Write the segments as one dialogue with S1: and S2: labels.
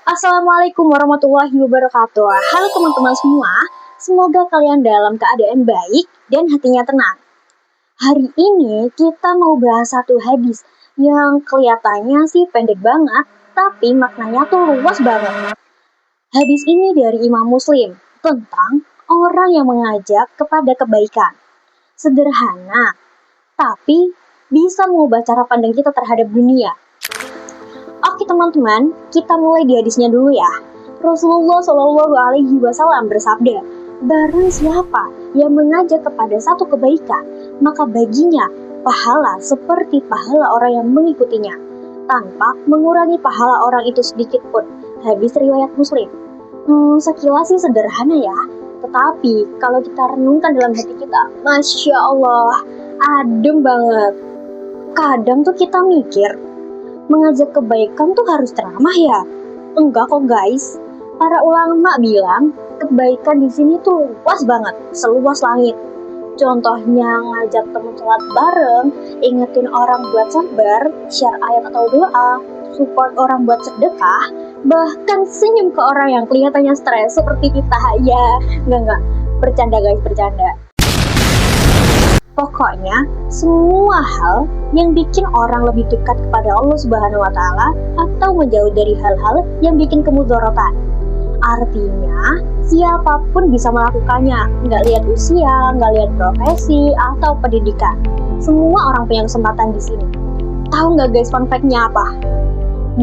S1: Assalamualaikum warahmatullahi wabarakatuh. Halo teman-teman semua, semoga kalian dalam keadaan baik dan hatinya tenang. Hari ini kita mau bahas satu hadis yang kelihatannya sih pendek banget, tapi maknanya tuh luas banget. Hadis ini dari Imam Muslim tentang orang yang mengajak kepada kebaikan. Sederhana, tapi bisa mengubah cara pandang kita terhadap dunia. Oke teman-teman, kita mulai di hadisnya dulu ya. Rasulullah Shallallahu Alaihi Wasallam bersabda, barang siapa yang mengajak kepada satu kebaikan, maka baginya pahala seperti pahala orang yang mengikutinya, tanpa mengurangi pahala orang itu sedikit pun. Hadis riwayat Muslim. Sekilas sih sederhana ya, tetapi kalau kita renungkan dalam hati kita, Masya Allah, adem banget. Kadang tuh kita mikir, mengajak kebaikan tuh harus ceramah ya? Enggak kok guys. Para ulama bilang kebaikan di sini tuh luas banget, seluas langit. Contohnya ngajak teman sholat bareng, ingetin orang buat sabar, share ayat atau doa, support orang buat sedekah, bahkan senyum ke orang yang kelihatannya stres seperti kita ya. Enggak, bercanda guys, bercanda. Pokoknya, semua hal yang bikin orang lebih dekat kepada Allah Subhanahu wa Ta'ala atau menjauh dari hal-hal yang bikin kemudorotan. Artinya, siapapun bisa melakukannya, nggak lihat usia, nggak lihat profesi atau pendidikan. Semua orang punya kesempatan di sini. Tahu nggak guys, fun fact-nya apa?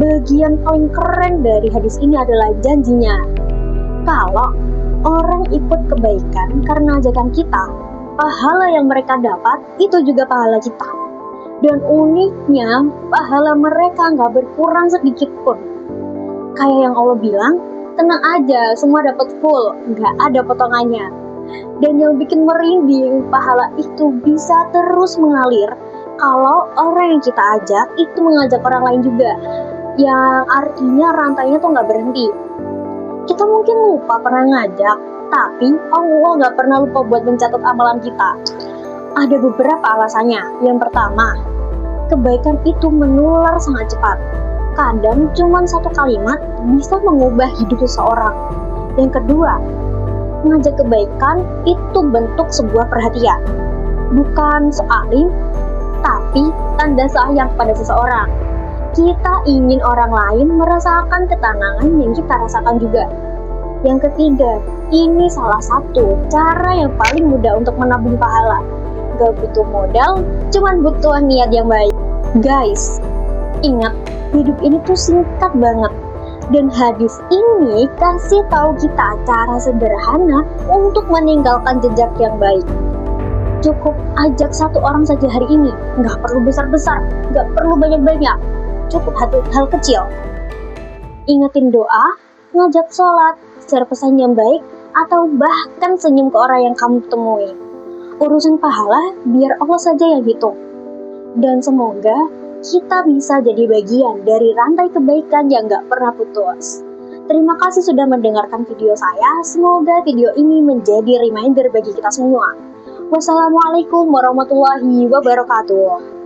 S1: Bagian paling keren dari hadis ini adalah janjinya. Kalau orang ikut kebaikan karena ajakan kita, pahala yang mereka dapat itu juga pahala kita. Dan uniknya, pahala mereka nggak berkurang sedikit pun. Kayak yang Allah bilang, tenang aja, semua dapat full, nggak ada potongannya. Dan yang bikin merinding, pahala itu bisa terus mengalir kalau orang yang kita ajak itu mengajak orang lain juga, yang artinya rantainya tuh nggak berhenti. Kita mungkin lupa pernah ngajak, tapi Allah nggak pernah lupa buat mencatat amalan kita. Ada beberapa alasannya. Yang pertama, kebaikan itu menular sangat cepat. Kadang cuma satu kalimat bisa mengubah hidup seseorang. Yang kedua, mengajak kebaikan itu bentuk sebuah perhatian. Bukan soalim, tapi tanda sayang pada seseorang. Kita ingin orang lain merasakan ketenangan yang kita rasakan juga. Yang ketiga, ini salah satu cara yang paling mudah untuk menabung pahala. Gak butuh modal, cuman butuh niat yang baik. Guys, ingat, hidup ini tuh singkat banget. Dan hadis ini kasih tahu kita cara sederhana untuk meninggalkan jejak yang baik. Cukup ajak satu orang saja hari ini. Gak perlu besar-besar, gak perlu banyak-banyak. Cukup hal kecil. Ingetin doa, ngajak sholat, share pesan yang baik, atau bahkan senyum ke orang yang kamu temui. Urusan pahala biar Allah saja yang hitung. Dan semoga kita bisa jadi bagian dari rantai kebaikan yang gak pernah putus. Terima kasih sudah mendengarkan video saya. Semoga video ini menjadi reminder bagi kita semua. Wassalamualaikum warahmatullahi wabarakatuh.